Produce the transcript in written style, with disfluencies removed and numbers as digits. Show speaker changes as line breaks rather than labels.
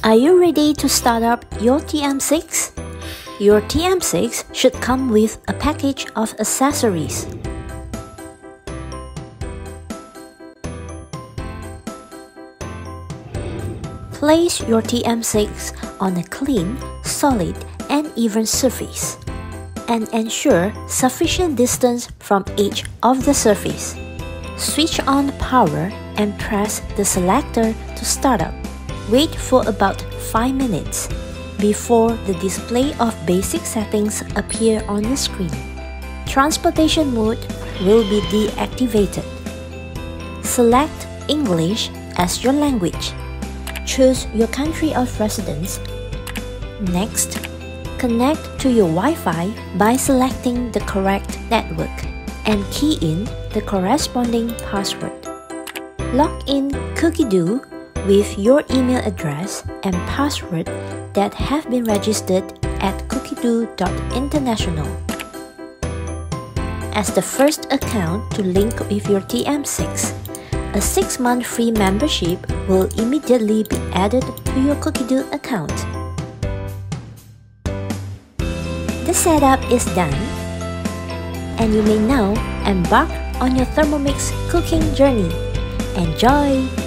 Are you ready to start up your TM6? Your TM6 should come with a package of accessories. Place your TM6 on a clean, solid, and even surface, and ensure sufficient distance from each of the surface. Switch on power and press the selector to start up. Wait for about 5 minutes before the display of basic settings appear on the screen. Transportation mode will be deactivated. Select English as your language. Choose your country of residence. Next, connect to your Wi-Fi by selecting the correct network and key in the corresponding password. Log in CookieDo with your email address and password that have been registered at cookiedo.international. As the first account to link with your TM6, a 6-month free membership will immediately be added to your CookieDo account. The setup is done, and you may now embark on your Thermomix cooking journey. Enjoy!